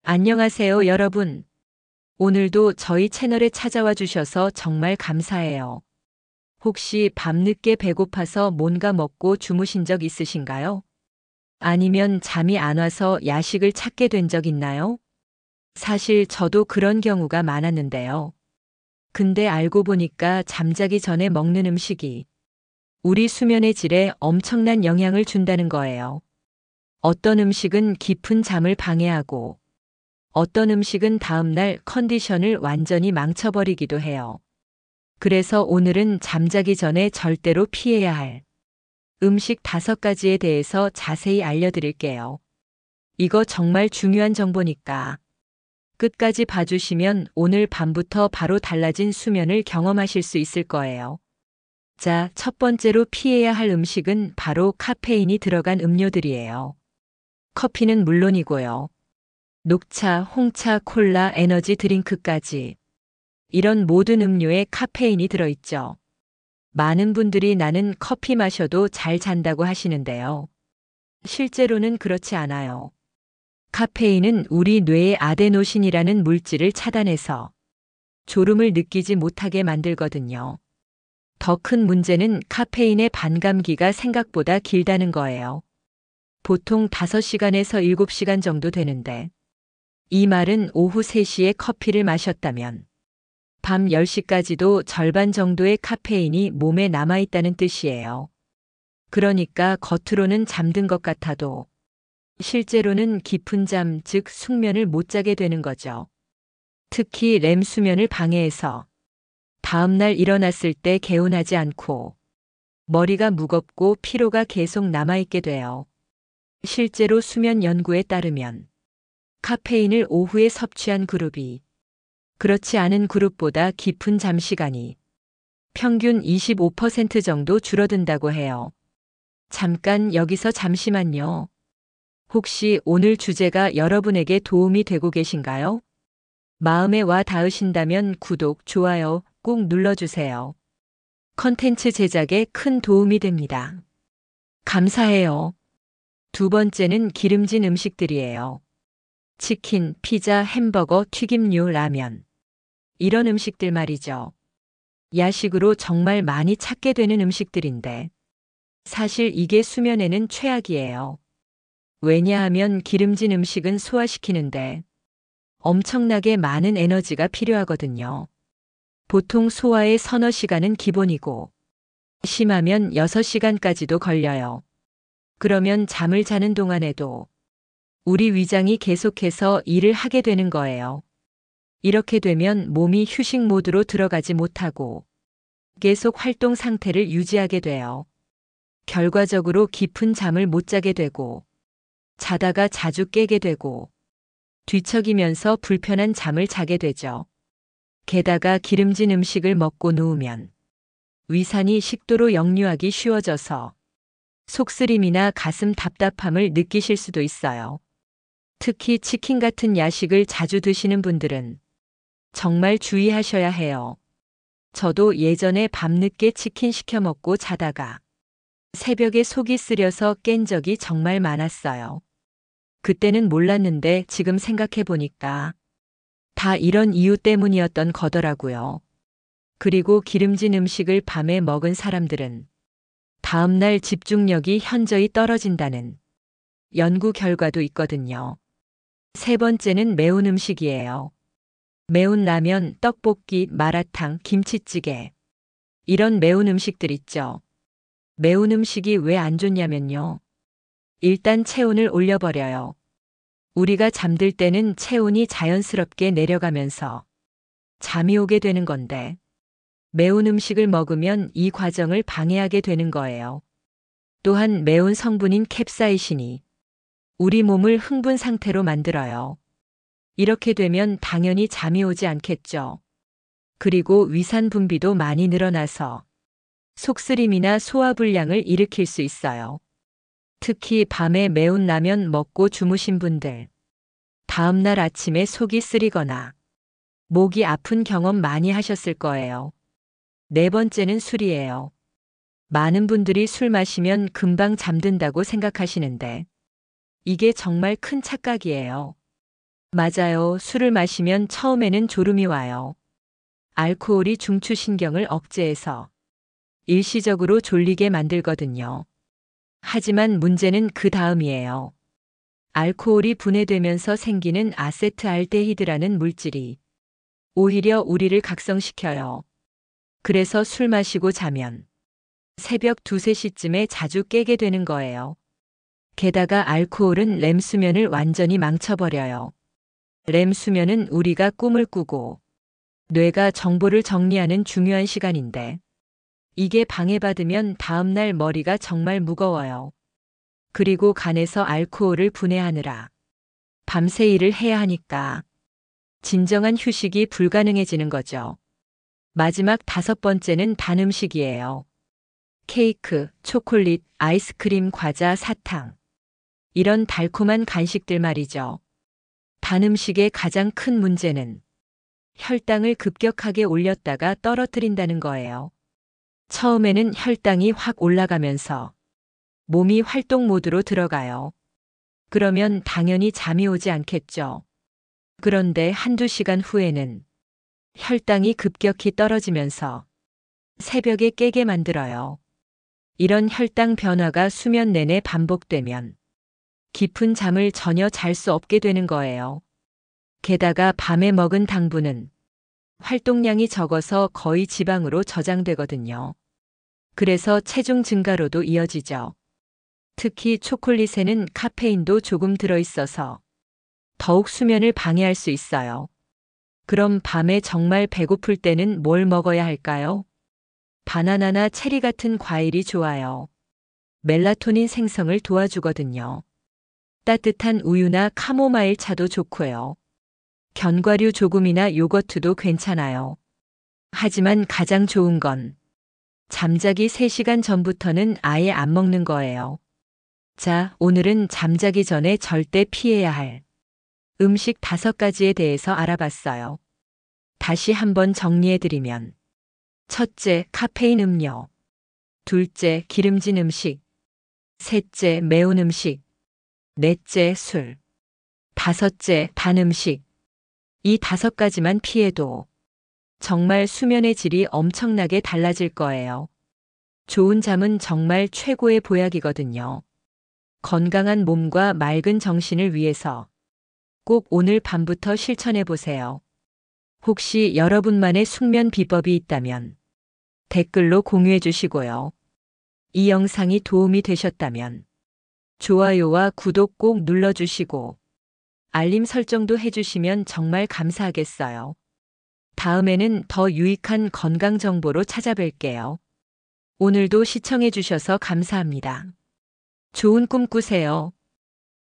안녕하세요, 여러분. 오늘도 저희 채널에 찾아와 주셔서 정말 감사해요. 혹시 밤늦게 배고파서 뭔가 먹고 주무신 적 있으신가요? 아니면 잠이 안 와서 야식을 찾게 된 적 있나요? 사실 저도 그런 경우가 많았는데요. 근데 알고 보니까 잠자기 전에 먹는 음식이 우리 수면의 질에 엄청난 영향을 준다는 거예요. 어떤 음식은 깊은 잠을 방해하고 어떤 음식은 다음날 컨디션을 완전히 망쳐버리기도 해요. 그래서 오늘은 잠자기 전에 절대로 피해야 할 음식 5가지에 대해서 자세히 알려드릴게요. 이거 정말 중요한 정보니까 끝까지 봐주시면 오늘 밤부터 바로 달라진 수면을 경험하실 수 있을 거예요. 자, 첫 번째로 피해야 할 음식은 바로 카페인이 들어간 음료들이에요. 커피는 물론이고요. 녹차, 홍차, 콜라, 에너지 드링크까지 이런 모든 음료에 카페인이 들어있죠. 많은 분들이 나는 커피 마셔도 잘 잔다고 하시는데요. 실제로는 그렇지 않아요. 카페인은 우리 뇌의 아데노신이라는 물질을 차단해서 졸음을 느끼지 못하게 만들거든요. 더 큰 문제는 카페인의 반감기가 생각보다 길다는 거예요. 보통 5시간에서 7시간 정도 되는데 이 말은 오후 3시에 커피를 마셨다면 밤 10시까지도 절반 정도의 카페인이 몸에 남아있다는 뜻이에요. 그러니까 겉으로는 잠든 것 같아도 실제로는 깊은 잠, 즉 숙면을 못 자게 되는 거죠. 특히 렘 수면을 방해해서 다음날 일어났을 때 개운하지 않고 머리가 무겁고 피로가 계속 남아있게 돼요. 실제로 수면 연구에 따르면 카페인을 오후에 섭취한 그룹이 그렇지 않은 그룹보다 깊은 잠 시간이 평균 25% 정도 줄어든다고 해요. 잠깐 여기서 잠시만요. 혹시 오늘 주제가 여러분에게 도움이 되고 계신가요? 마음에 와 닿으신다면 구독, 좋아요 꼭 눌러주세요. 컨텐츠 제작에 큰 도움이 됩니다. 감사해요. 두 번째는 기름진 음식들이에요. 치킨, 피자, 햄버거, 튀김류, 라면. 이런 음식들 말이죠. 야식으로 정말 많이 찾게 되는 음식들인데 사실 이게 수면에는 최악이에요. 왜냐하면 기름진 음식은 소화시키는데 엄청나게 많은 에너지가 필요하거든요. 보통 소화의 서너 시간은 기본이고 심하면 6시간까지도 걸려요. 그러면 잠을 자는 동안에도 우리 위장이 계속해서 일을 하게 되는 거예요. 이렇게 되면 몸이 휴식 모드로 들어가지 못하고 계속 활동 상태를 유지하게 돼요. 결과적으로 깊은 잠을 못 자게 되고 자다가 자주 깨게 되고 뒤척이면서 불편한 잠을 자게 되죠. 게다가 기름진 음식을 먹고 누우면 위산이 식도로 역류하기 쉬워져서 속쓰림이나 가슴 답답함을 느끼실 수도 있어요. 특히 치킨 같은 야식을 자주 드시는 분들은 정말 주의하셔야 해요. 저도 예전에 밤늦게 치킨 시켜 먹고 자다가 새벽에 속이 쓰려서 깬 적이 정말 많았어요. 그때는 몰랐는데 지금 생각해 보니까 다 이런 이유 때문이었던 거더라고요. 그리고 기름진 음식을 밤에 먹은 사람들은 다음날 집중력이 현저히 떨어진다는 연구 결과도 있거든요. 세 번째는 매운 음식이에요. 매운 라면, 떡볶이, 마라탕, 김치찌개. 이런 매운 음식들 있죠. 매운 음식이 왜 안 좋냐면요. 일단 체온을 올려버려요. 우리가 잠들 때는 체온이 자연스럽게 내려가면서 잠이 오게 되는 건데 매운 음식을 먹으면 이 과정을 방해하게 되는 거예요. 또한 매운 성분인 캡사이신이 우리 몸을 흥분 상태로 만들어요. 이렇게 되면 당연히 잠이 오지 않겠죠. 그리고 위산 분비도 많이 늘어나서 속쓰림이나 소화불량을 일으킬 수 있어요. 특히 밤에 매운 라면 먹고 주무신 분들, 다음날 아침에 속이 쓰리거나 목이 아픈 경험 많이 하셨을 거예요. 네 번째는 술이에요. 많은 분들이 술 마시면 금방 잠든다고 생각하시는데 이게 정말 큰 착각이에요. 맞아요. 술을 마시면 처음에는 졸음이 와요. 알코올이 중추신경을 억제해서 일시적으로 졸리게 만들거든요. 하지만 문제는 그 다음이에요. 알코올이 분해되면서 생기는 아세트알데히드라는 물질이 오히려 우리를 각성시켜요. 그래서 술 마시고 자면 새벽 2, 3시쯤에 자주 깨게 되는 거예요. 게다가 알코올은 렘 수면을 완전히 망쳐버려요. 렘 수면은 우리가 꿈을 꾸고 뇌가 정보를 정리하는 중요한 시간인데 이게 방해받으면 다음날 머리가 정말 무거워요. 그리고 간에서 알코올을 분해하느라 밤새 일을 해야 하니까 진정한 휴식이 불가능해지는 거죠. 마지막 5번째는 단 음식이에요. 케이크, 초콜릿, 아이스크림, 과자, 사탕. 이런 달콤한 간식들 말이죠. 단 음식의 가장 큰 문제는 혈당을 급격하게 올렸다가 떨어뜨린다는 거예요. 처음에는 혈당이 확 올라가면서 몸이 활동 모드로 들어가요. 그러면 당연히 잠이 오지 않겠죠. 그런데 한두 시간 후에는 혈당이 급격히 떨어지면서 새벽에 깨게 만들어요. 이런 혈당 변화가 수면 내내 반복되면 깊은 잠을 전혀 잘 수 없게 되는 거예요. 게다가 밤에 먹은 당분은 활동량이 적어서 거의 지방으로 저장되거든요. 그래서 체중 증가로도 이어지죠. 특히 초콜릿에는 카페인도 조금 들어있어서 더욱 수면을 방해할 수 있어요. 그럼 밤에 정말 배고플 때는 뭘 먹어야 할까요? 바나나나 체리 같은 과일이 좋아요. 멜라토닌 생성을 도와주거든요. 따뜻한 우유나 카모마일 차도 좋고요. 견과류 조금이나 요거트도 괜찮아요. 하지만 가장 좋은 건 잠자기 3시간 전부터는 아예 안 먹는 거예요. 자, 오늘은 잠자기 전에 절대 피해야 할 음식 5가지에 대해서 알아봤어요. 다시 한번 정리해드리면 첫째, 카페인 음료. 둘째, 기름진 음식. 셋째, 매운 음식. 넷째, 술. 다섯째, 단 음식. 이 5가지만 피해도 정말 수면의 질이 엄청나게 달라질 거예요. 좋은 잠은 정말 최고의 보약이거든요. 건강한 몸과 맑은 정신을 위해서 꼭 오늘 밤부터 실천해 보세요. 혹시 여러분만의 숙면 비법이 있다면 댓글로 공유해 주시고요. 이 영상이 도움이 되셨다면 좋아요와 구독 꼭 눌러주시고 알림 설정도 해주시면 정말 감사하겠어요. 다음에는 더 유익한 건강 정보로 찾아뵐게요. 오늘도 시청해 주셔서 감사합니다. 좋은 꿈 꾸세요.